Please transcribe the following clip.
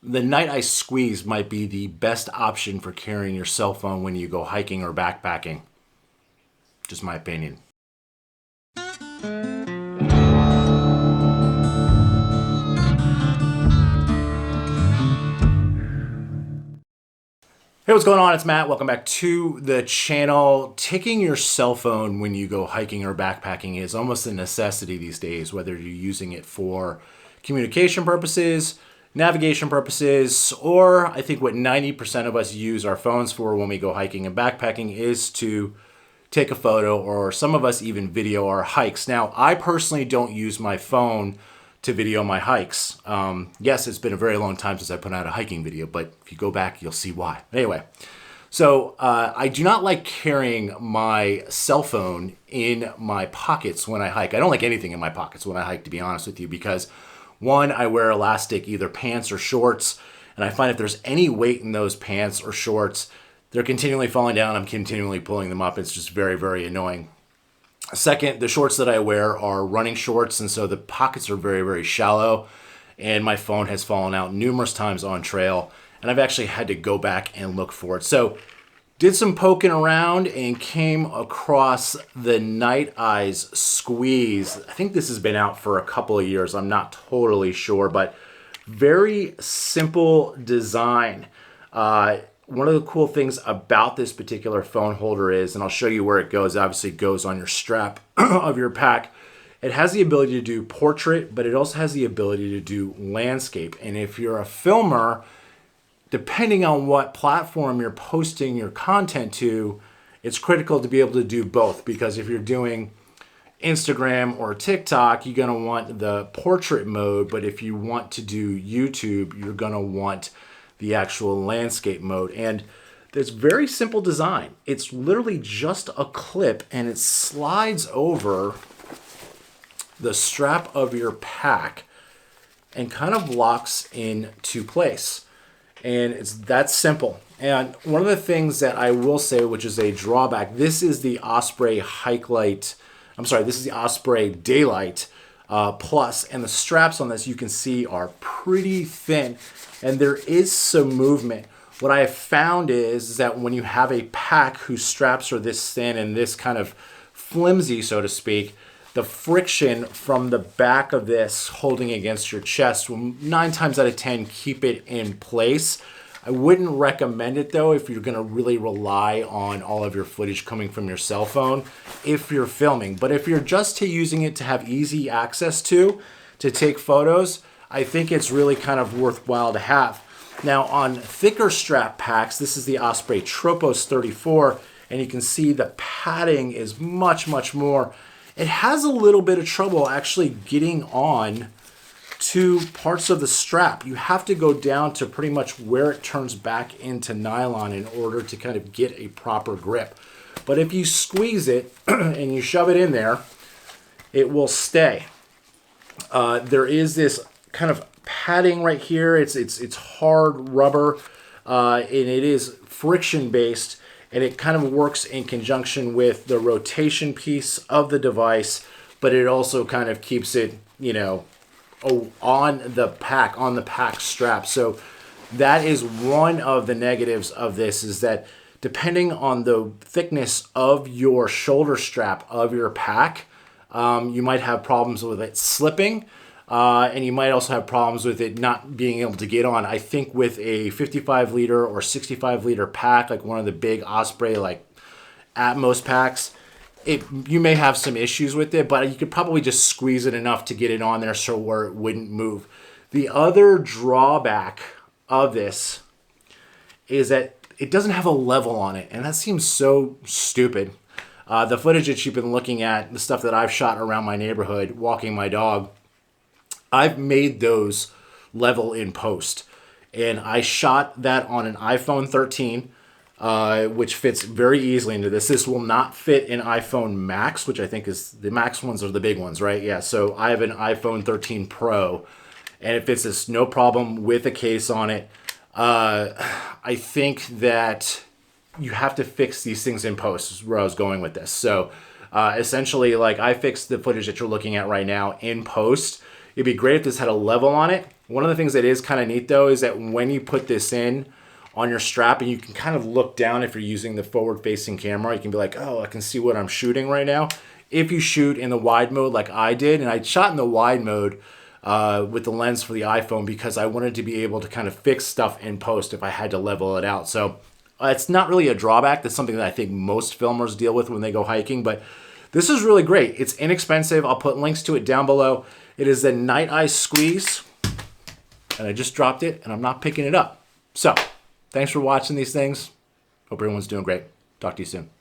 The Nite IZE Squeeze might be the best option for carrying your cell phone when you go hiking or backpacking. Just my opinion. Hey, what's going on? It's Matt. Welcome back to the channel. Taking your cell phone when you go hiking or backpacking is almost a necessity these days, whether you're using it for communication purposes, navigation purposes, or I think what 90% of us use our phones for when we go hiking and backpacking is to take a photo, or some of us even video our hikes. Now, I personally don't use my phone to video my hikes. Yes, it's been a very long time since I put out a hiking video, but if you go back, you'll see why. Anyway, so I do not like carrying my cell phone in my pockets when I hike. I don't like anything in my pockets when I hike, to be honest with you, because one, I wear elastic either pants or shorts, and I find if there's any weight in those pants or shorts, they're continually falling down. I'm continually pulling them up. It's just very, very annoying. Second, the shorts that I wear are running shorts, and so the pockets are very, very shallow, and my phone has fallen out numerous times on trail, and I've actually had to go back and look for it. So did some poking around and came across the Nite IZE Squeeze. I think this has been out for a couple of years. I'm not totally sure, but very simple design. One of the cool things about this particular phone holder is, and I'll show you where it goes, obviously it goes on your strap of your pack. It has the ability to do portrait, but it also has the ability to do landscape. And if you're a filmer, depending on what platform you're posting your content to, it's critical to be able to do both, because if you're doing Instagram or TikTok, you're going to want the portrait mode, but if you want to do YouTube, you're going to want the actual landscape mode. And there's very simple design. It's literally just a clip, and it slides over the strap of your pack and kind of locks into place. And it's that simple. And one of the things that I will say, which is a drawback, this is the Osprey this is the Osprey Daylight Plus, and the straps on this, you can see, are pretty thin, and there is some movement. What I have found is that when you have a pack whose straps are this thin and this kind of flimsy, so to speak, the friction from the back of this holding against your chest will 9 times out of 10 keep it in place. I wouldn't recommend it though if you're gonna really rely on all of your footage coming from your cell phone if you're filming. But if you're just using it to have easy access to take photos, I think it's really kind of worthwhile to have. Now on thicker strap packs, this is the Osprey Tropos 34, and you can see the padding is much, much more. It has a little bit of trouble actually getting on to parts of the strap. You have to go down to pretty much where it turns back into nylon in order to kind of get a proper grip. But if you squeeze it and you shove it in there, it will stay. There is this kind of padding right here. It's hard rubber, and it is friction based, and it kind of works in conjunction with the rotation piece of the device, but it also kind of keeps it, on the pack strap. So that is one of the negatives of this, is that depending on the thickness of your shoulder strap of your pack, you might have problems with it slipping, and you might also have problems with it not being able to get on. I think with a 55 liter or 65 liter pack, like one of the big Osprey like Atmos packs, you may have some issues with it, but you could probably just squeeze it enough to get it on there so where it wouldn't move. The other drawback of this is that it doesn't have a level on it, and that seems so stupid. The footage that you've been looking at, the stuff that I've shot around my neighborhood walking my dog, I've made those level in post, and I shot that on an iPhone 13, which fits very easily into this. This will not fit in iPhone Max, which I think is, the Max ones are the big ones, right? Yeah, so I have an iPhone 13 Pro, and it fits this no problem with a case on it. I think that you have to fix these things in post, is where I was going with this. So essentially, like, I fixed the footage that you're looking at right now in post. It'd be great if this had a level on it, One of the things that is kind of neat though is that when you put this in on your strap and you can kind of look down if you're using the forward facing camera, you can be like, oh, I can see what I'm shooting right now. If you shoot in the wide mode like I did, and I shot in the wide mode with the lens for the iPhone because I wanted to be able to kind of fix stuff in post if I had to level it out. So it's not really a drawback. That's something that I think most filmers deal with when they go hiking, but this is really great. It's inexpensive. I'll put links to it down below. It is the Nite IZE Squeeze, and I just dropped it, and I'm not picking it up. So, thanks for watching these things. Hope everyone's doing great. Talk to you soon.